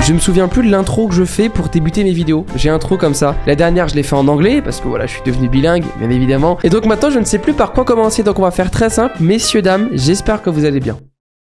Je me souviens plus de l'intro que je fais pour débuter mes vidéos. J'ai un trou comme ça. La dernière, je l'ai fait en anglais parce que voilà, je suis devenu bilingue, bien évidemment. Et donc maintenant, je ne sais plus par quoi commencer. Donc on va faire très simple. Messieurs, dames, j'espère que vous allez bien.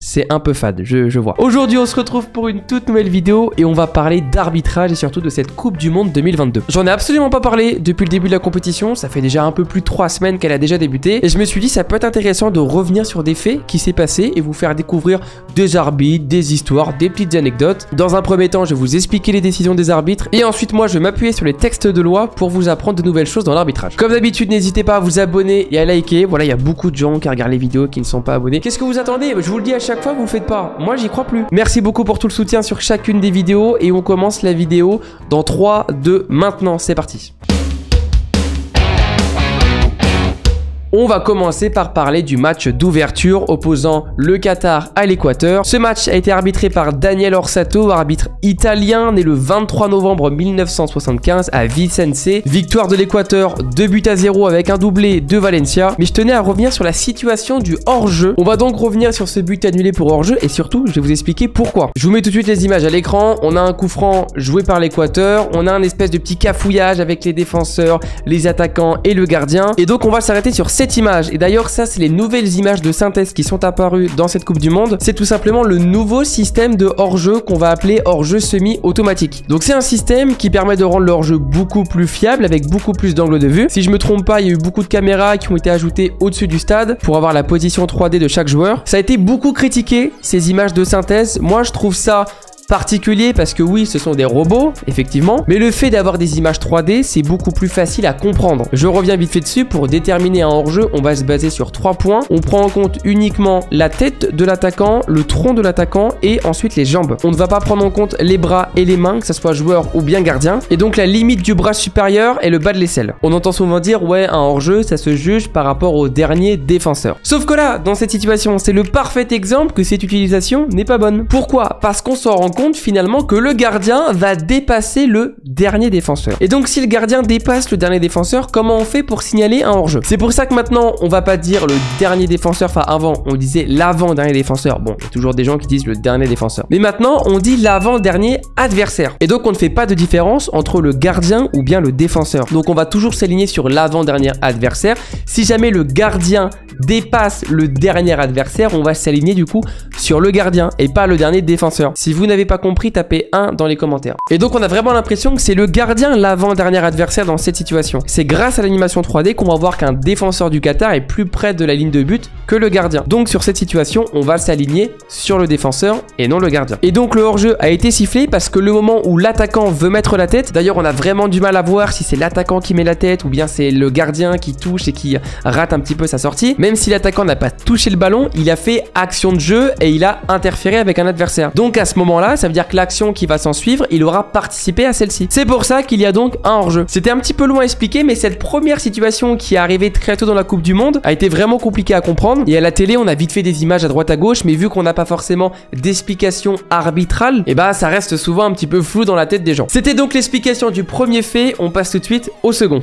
C'est un peu fade, je vois. Aujourd'hui, on se retrouve pour une toute nouvelle vidéo et on va parler d'arbitrage et surtout de cette Coupe du Monde 2022. J'en ai absolument pas parlé depuis le début de la compétition, ça fait déjà un peu plus de 3 semaines qu'elle a déjà débuté et je me suis dit ça peut être intéressant de revenir sur des faits qui s'est passé et vous faire découvrir des arbitres, des histoires, des petites anecdotes. Dans un premier temps, je vais vous expliquer les décisions des arbitres et ensuite moi je vais m'appuyer sur les textes de loi pour vous apprendre de nouvelles choses dans l'arbitrage. Comme d'habitude, n'hésitez pas à vous abonner et à liker. Voilà, il y a beaucoup de gens qui regardent les vidéos qui ne sont pas abonnés. Qu'est-ce que vous attendez? Je vous le dis à chaque fois, vous le faites pas. Moi, j'y crois plus. Merci beaucoup pour tout le soutien sur chacune des vidéos et on commence la vidéo dans 3, 2, maintenant. C'est parti. On va commencer par parler du match d'ouverture opposant le Qatar à l'Équateur. Ce match a été arbitré par Daniel Orsato, arbitre italien né le 23 novembre 1975 à Vicenza. Victoire de l'Équateur 2-0 avec un doublé de Valencia. Mais je tenais à revenir sur la situation du hors-jeu. On va donc revenir sur ce but annulé pour hors-jeu et surtout, je vais vous expliquer pourquoi. Je vous mets tout de suite les images à l'écran. On a un coup franc joué par l'Équateur. On a un espèce de petit cafouillage avec les défenseurs, les attaquants et le gardien. Et donc, on va s'arrêter sur cette image. Et d'ailleurs, ça, c'est les nouvelles images de synthèse qui sont apparues dans cette Coupe du Monde. C'est tout simplement le nouveau système de hors-jeu qu'on va appeler hors-jeu semi-automatique. Donc, c'est un système qui permet de rendre le hors-jeu beaucoup plus fiable avec beaucoup plus d'angles de vue. Si je me trompe pas, il y a eu beaucoup de caméras qui ont été ajoutées au-dessus du stade pour avoir la position 3D de chaque joueur. Ça a été beaucoup critiqué, ces images de synthèse. Moi, je trouve ça particulier parce que oui, ce sont des robots, effectivement, mais le fait d'avoir des images 3D, c'est beaucoup plus facile à comprendre. Je reviens vite fait dessus. Pour déterminer un hors-jeu, on va se baser sur 3 points. On prend en compte uniquement la tête de l'attaquant, le tronc de l'attaquant et ensuite les jambes. On ne va pas prendre en compte les bras et les mains, que ce soit joueur ou bien gardien. Et donc la limite du bras supérieur est le bas de l'aisselle. On entend souvent dire, ouais, un hors-jeu, ça se juge par rapport au dernier défenseur. Sauf que là, dans cette situation, c'est le parfait exemple que cette utilisation n'est pas bonne. Pourquoi? Parce qu'on s'en rend compte finalement que le gardien va dépasser le dernier défenseur. Et donc si le gardien dépasse le dernier défenseur, comment on fait pour signaler un hors-jeu? C'est pour ça que maintenant on va pas dire le dernier défenseur, enfin avant on disait l'avant-dernier défenseur. Bon, il y a toujours des gens qui disent le dernier défenseur. Mais maintenant on dit l'avant-dernier adversaire. Et donc on ne fait pas de différence entre le gardien ou bien le défenseur. Donc on va toujours s'aligner sur l'avant-dernier adversaire. Si jamais le gardien dépasse le dernier adversaire, on va s'aligner du coup sur le gardien et pas le dernier défenseur. Si vous n'avez pas compris, tapez 1 dans les commentaires. Et donc on a vraiment l'impression que c'est le gardien l'avant-dernier adversaire dans cette situation. C'est grâce à l'animation 3D qu'on va voir qu'un défenseur du Qatar est plus près de la ligne de but que le gardien. Donc sur cette situation, on va s'aligner sur le défenseur et non le gardien. Et donc le hors-jeu a été sifflé parce que le moment où l'attaquant veut mettre la tête, d'ailleurs on a vraiment du mal à voir si c'est l'attaquant qui met la tête ou bien c'est le gardien qui touche et qui rate un petit peu sa sortie. Même si l'attaquant n'a pas touché le ballon, il a fait action de jeu et il a interféré avec un adversaire. Donc à ce moment-là, ça veut dire que l'action qui va s'en suivre, il aura participé à celle-ci. C'est pour ça qu'il y a donc un hors-jeu. C'était un petit peu long à expliquer, mais cette première situation qui est arrivée très tôt dans la Coupe du Monde a été vraiment compliquée à comprendre. Et à la télé, on a vite fait des images à droite à gauche, mais vu qu'on n'a pas forcément d'explication arbitrale, et bah ça reste souvent un petit peu flou dans la tête des gens. C'était donc l'explication du premier fait. On passe tout de suite au second.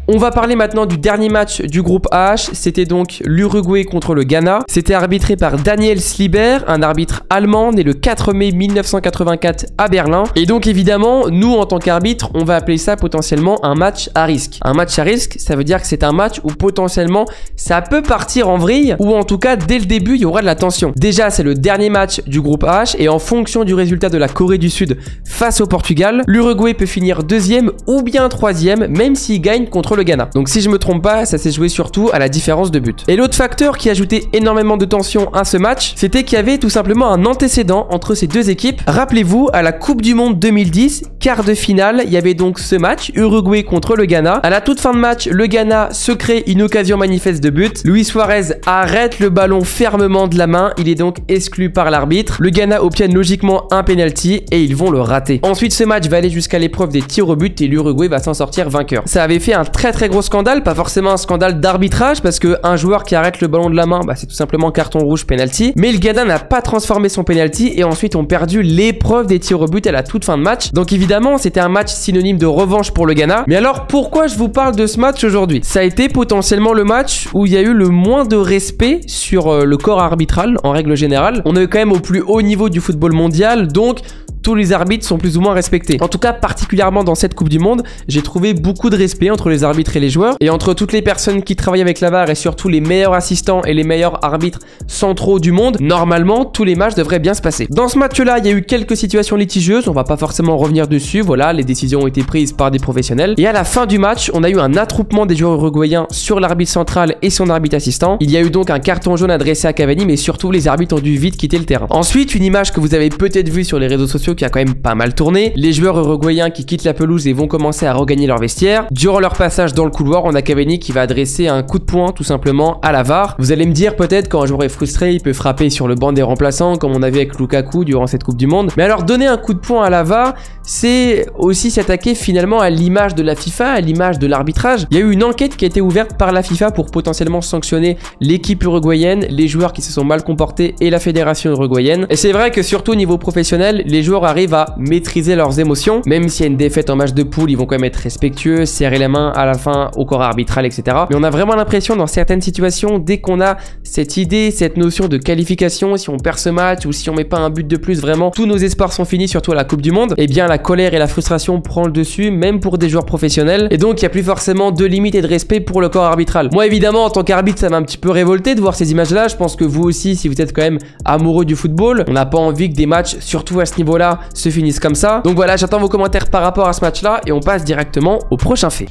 On va parler maintenant du dernier match du groupe H. C'était donc l'Uruguay contre le Ghana. C'était arbitré par Daniel Sliber, un arbitre allemand né le 4 mai 1984 à Berlin. Et donc évidemment, nous en tant qu'arbitre, on va appeler ça potentiellement un match à risque. Un match à risque, ça veut dire que c'est un match où potentiellement ça peut partir en vrille ou en tout cas dès le début il y aura de la tension. Déjà c'est le dernier match du groupe H et en fonction du résultat de la Corée du Sud face au Portugal, l'Uruguay peut finir 2e ou bien 3e même s'il gagne contre le Ghana. Donc si je me trompe pas, ça s'est joué surtout à la différence de but. Et l'autre facteur qui ajoutait énormément de tension à ce match, c'était qu'il y avait tout simplement un antécédent entre ces deux équipes. Rappelez-vous, à la Coupe du Monde 2010, quart de finale, il y avait donc ce match, Uruguay contre le Ghana. À la toute fin de match, le Ghana se crée une occasion manifeste de but. Luis Suarez arrête le ballon fermement de la main, il est donc exclu par l'arbitre. Le Ghana obtiennent logiquement un penalty et ils vont le rater. Ensuite, ce match va aller jusqu'à l'épreuve des tirs au but et l'Uruguay va s'en sortir vainqueur. Ça avait fait un très très gros scandale, pas forcément un scandale d'arbitrage parce que un joueur qui arrête le ballon de la main, c'est tout simplement carton rouge, penalty. Mais le Ghana n'a pas transformé son penalty et ensuite ont perdu l'épreuve des tirs au but à la toute fin de match. Donc évidemment, c'était un match synonyme de revanche pour le Ghana. Mais alors pourquoi je vous parle de ce match aujourd'hui? Ça a été potentiellement le match où il y a eu le moins de respect sur le corps arbitral en règle générale. On est quand même au plus haut niveau du football mondial, donc tous les arbitres sont plus ou moins respectés. En tout cas, particulièrement dans cette Coupe du Monde, j'ai trouvé beaucoup de respect entre les arbitres et les joueurs, et entre toutes les personnes qui travaillent avec la VAR et surtout les meilleurs assistants et les meilleurs arbitres centraux du monde. Normalement, tous les matchs devraient bien se passer. Dans ce match-là, il y a eu quelques situations litigieuses, on va pas forcément revenir dessus, voilà, les décisions ont été prises par des professionnels. Et à la fin du match, on a eu un attroupement des joueurs uruguayens sur l'arbitre central et son arbitre assistant. Il y a eu donc un carton jaune adressé à Cavani, mais surtout les arbitres ont dû vite quitter le terrain. Ensuite, une image que vous avez peut-être vue sur les réseaux sociaux qui a quand même pas mal tourné, les joueurs uruguayens qui quittent la pelouse et vont commencer à regagner leur vestiaire. Durant leur passage dans le couloir, on a Cavani qui va adresser un coup de poing tout simplement à la VAR. Vous allez me dire peut-être quand un joueur est frustré, il peut frapper sur le banc des remplaçants comme on a vu avec Lukaku durant cette Coupe du Monde. Mais alors donner un coup de poing à la VAR, c'est aussi s'attaquer finalement à l'image de la FIFA, à l'image de l'arbitrage. Il y a eu une enquête qui a été ouverte par la FIFA pour potentiellement sanctionner l'équipe uruguayenne, les joueurs qui se sont mal comportés et la fédération uruguayenne. Et c'est vrai que surtout au niveau professionnel, les joueurs arrivent à maîtriser leurs émotions. Même s'il y a une défaite en match de poule, ils vont quand même être respectueux, serrer la main à la fin au corps arbitral, etc. Mais on a vraiment l'impression dans certaines situations, dès qu'on a cette idée, cette notion de qualification, si on perd ce match ou si on met pas un but de plus, vraiment tous nos espoirs sont finis, surtout à la Coupe du Monde, et bien la colère et la frustration prend le dessus, même pour des joueurs professionnels. Et donc il n'y a plus forcément de limite et de respect pour le corps arbitral. Moi évidemment en tant qu'arbitre ça m'a un petit peu révolté de voir ces images là. Je pense que vous aussi, si vous êtes quand même amoureux du football, on n'a pas envie que des matchs, surtout à ce niveau là, se finissent comme ça. Donc voilà, j'attends vos commentaires par rapport à ce match là et on passe directement au prochain fait.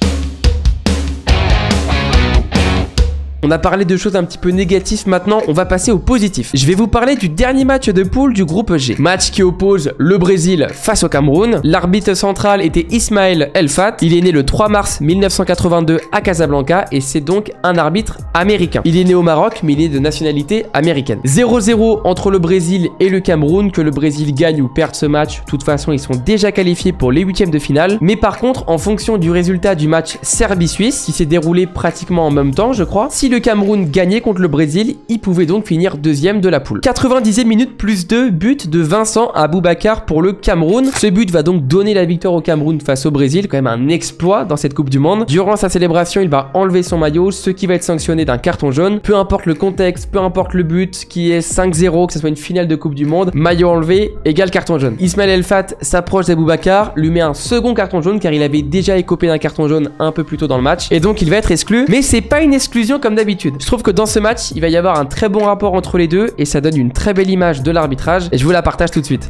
On a parlé de choses un petit peu négatives, maintenant on va passer au positif. Je vais vous parler du dernier match de poule du groupe G. Match qui oppose le Brésil face au Cameroun. L'arbitre central était Ismaël Elfat. Il est né le 3 mars 1982 à Casablanca et c'est donc un arbitre américain. Il est né au Maroc mais il est de nationalité américaine. 0-0 entre le Brésil et le Cameroun, que le Brésil gagne ou perde ce match. De toute façon, ils sont déjà qualifiés pour les huitièmes de finale. Mais par contre, en fonction du résultat du match Serbie-Suisse, qui s'est déroulé pratiquement en même temps, je crois, si le Cameroun gagnait contre le Brésil, il pouvait donc finir deuxième de la poule. 90e minute plus 2, but de Vincent Aboubakar pour le Cameroun. Ce but va donc donner la victoire au Cameroun face au Brésil, quand même un exploit dans cette Coupe du Monde. Durant sa célébration, il va enlever son maillot, ce qui va être sanctionné d'un carton jaune. Peu importe le contexte, peu importe le but, qui est 5-0, que ce soit une finale de Coupe du Monde, maillot enlevé égale carton jaune. Ismaël Elfat s'approche d'Aboubacar, lui met un second carton jaune car il avait déjà écopé d'un carton jaune un peu plus tôt dans le match et donc il va être exclu. Mais c'est pas une exclusion comme d'habitude. Je trouve que dans ce match, il va y avoir un très bon rapport entre les deux et ça donne une très belle image de l'arbitrage et je vous la partage tout de suite.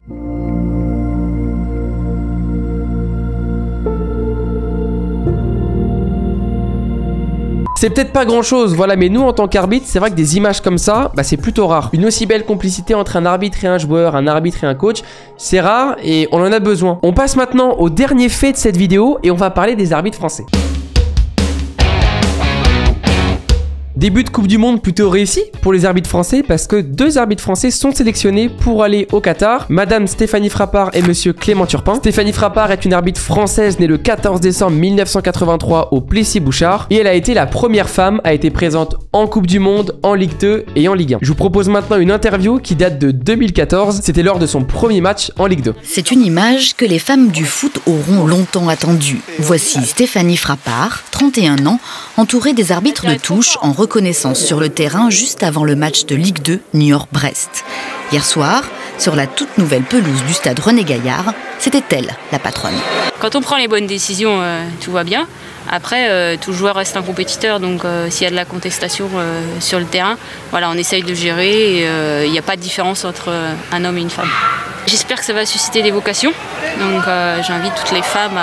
C'est peut-être pas grand chose, voilà, mais nous en tant qu'arbitre, c'est vrai que des images comme ça, c'est plutôt rare. Une aussi belle complicité entre un arbitre et un joueur, un arbitre et un coach, c'est rare et on en a besoin. On passe maintenant au dernier fait de cette vidéo et on va parler des arbitres français. Début de Coupe du Monde plutôt réussi pour les arbitres français parce que 2 arbitres français sont sélectionnés pour aller au Qatar. Madame Stéphanie Frappart et Monsieur Clément Turpin. Stéphanie Frappart est une arbitre française née le 14 décembre 1983 au Plessis-Bouchard et elle a été la première femme à être présente en Coupe du Monde, en Ligue 2 et en Ligue 1. Je vous propose maintenant une interview qui date de 2014. C'était lors de son premier match en Ligue 2. C'est une image que les femmes du foot auront longtemps attendue. Voici Stéphanie Frappart, 31 ans, entourée des arbitres de touche en reconnaissance sur le terrain juste avant le match de Ligue 2 Niort-Brest. Hier soir, sur la toute nouvelle pelouse du stade René Gaillard, c'était elle, la patronne. Quand on prend les bonnes décisions, tout va bien. Après, tout joueur reste un compétiteur, donc s'il y a de la contestation sur le terrain, voilà, on essaye de gérer et il n'y a pas de différence entre un homme et une femme. J'espère que ça va susciter des vocations, donc j'invite toutes les femmes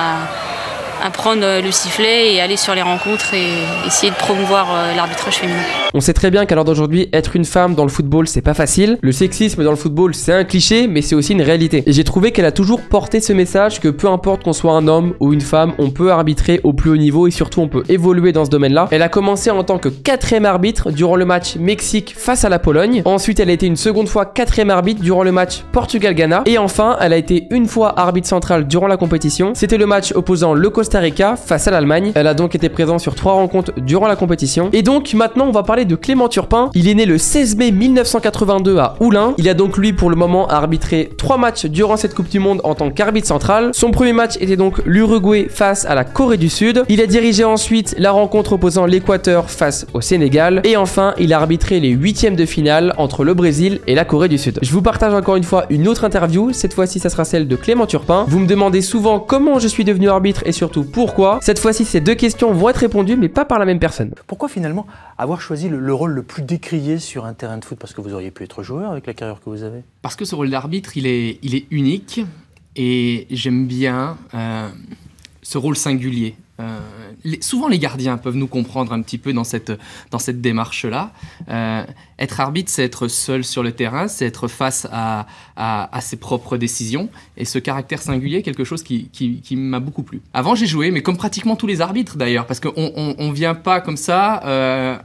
à prendre le sifflet et aller sur les rencontres et essayer de promouvoir l'arbitrage féminin. On sait très bien qu'à l'heure d'aujourd'hui, être une femme dans le football, c'est pas facile. Le sexisme dans le football, c'est un cliché, mais c'est aussi une réalité. Et j'ai trouvé qu'elle a toujours porté ce message que peu importe qu'on soit un homme ou une femme, on peut arbitrer au plus haut niveau et surtout on peut évoluer dans ce domaine-là. Elle a commencé en tant que 4e arbitre durant le match Mexique face à la Pologne. Ensuite, elle a été une seconde fois 4e arbitre durant le match Portugal-Ghana. Et enfin, elle a été une fois arbitre central durant la compétition. C'était le match opposant le Costa Costa Rica face à l'Allemagne. Elle a donc été présente sur 3 rencontres durant la compétition. Et donc maintenant on va parler de Clément Turpin. Il est né le 16 mai 1982 à Oulin. Il a donc lui pour le moment arbitré 3 matchs durant cette Coupe du Monde en tant qu'arbitre central. Son premier match était donc l'Uruguay face à la Corée du Sud. Il a dirigé ensuite la rencontre opposant l'Équateur face au Sénégal. Et enfin il a arbitré les 8e de finale entre le Brésil et la Corée du Sud. Je vous partage encore une fois une autre interview. Cette fois-ci ça sera celle de Clément Turpin. Vous me demandez souvent comment je suis devenu arbitre et surtout pourquoi. Cette fois-ci ces 2 questions vont être répondues mais pas par la même personne. Pourquoi finalement avoir choisi le rôle le plus décrié sur un terrain de foot? Parce que vous auriez pu être joueur avec la carrière que vous avez. Parce que ce rôle d'arbitre, il est unique et j'aime bien ce rôle singulier. Souvent les gardiens peuvent nous comprendre un petit peu dans cette démarche-là. Être arbitre, c'est être seul sur le terrain, c'est être face à ses propres décisions. Et ce caractère singulier, quelque chose qui m'a beaucoup plu. Avant, j'ai joué, mais comme pratiquement tous les arbitres d'ailleurs, parce qu'on ne vient pas comme ça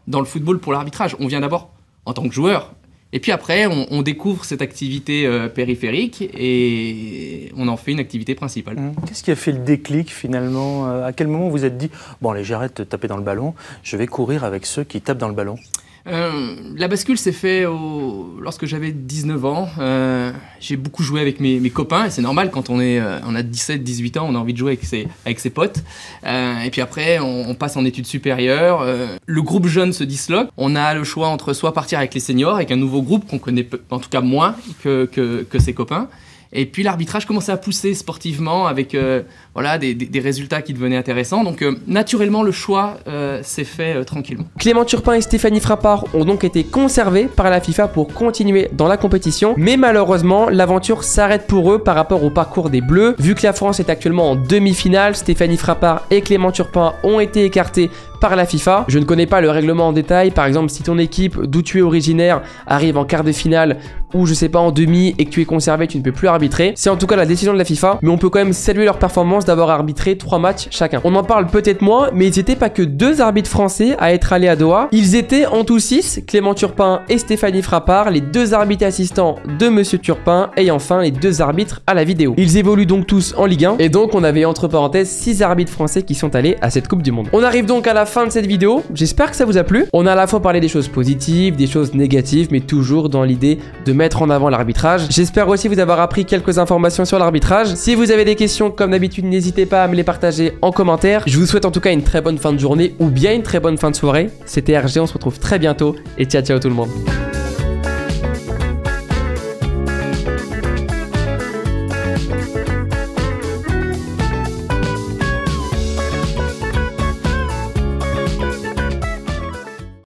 dans le football pour l'arbitrage. On vient d'abord en tant que joueur. Et puis après, on découvre cette activité périphérique et on en fait une activité principale. Qu'est-ce qui a fait le déclic finalement? À quel moment vous vous êtes dit « Bon allez, j'arrête de taper dans le ballon, je vais courir avec ceux qui tapent dans le ballon ». La bascule s'est faite lorsque j'avais 19 ans. J'ai beaucoup joué avec mes copains et c'est normal quand on a 17-18 ans, on a envie de jouer avec ses potes. Et puis après, on passe en études supérieures. Le groupe jeune se disloque. On a le choix entre soit partir avec les seniors, avec un nouveau groupe qu'on connaît en tout cas moins que ses copains. Et puis l'arbitrage commençait à pousser sportivement avec des résultats qui devenaient intéressants. Donc naturellement le choix s'est fait tranquillement. Clément Turpin et Stéphanie Frappart ont donc été conservés par la FIFA pour continuer dans la compétition. Mais malheureusement l'aventure s'arrête pour eux par rapport au parcours des Bleus. Vu que la France est actuellement en demi-finale, Stéphanie Frappart et Clément Turpin ont été écartés par la FIFA. Je ne connais pas le règlement en détail. Par exemple, si ton équipe d'où tu es originaire arrive en quart de finale ou je sais pas en demi et que tu es conservé, tu ne peux plus arbitrer. C'est en tout cas la décision de la FIFA, mais on peut quand même saluer leur performance d'avoir arbitré 3 matchs chacun. On en parle peut-être moins, mais ils n'étaient pas que 2 arbitres français à être allés à Doha. Ils étaient en tout 6, Clément Turpin et Stéphanie Frappart, les 2 arbitres assistants de Monsieur Turpin et enfin les 2 arbitres à la vidéo. Ils évoluent donc tous en Ligue 1 et donc on avait entre parenthèses 6 arbitres français qui sont allés à cette Coupe du Monde. On arrive donc à la fin de cette vidéo. J'espère que ça vous a plu. On a à la fois parlé des choses positives, des choses négatives, mais toujours dans l'idée de mettre en avant l'arbitrage. J'espère aussi vous avoir appris quelques informations sur l'arbitrage. Si vous avez des questions, comme d'habitude, n'hésitez pas à me les partager en commentaire. Je vous souhaite en tout cas une très bonne fin de journée ou bien une très bonne fin de soirée. C'était RG, on se retrouve très bientôt et ciao ciao tout le monde.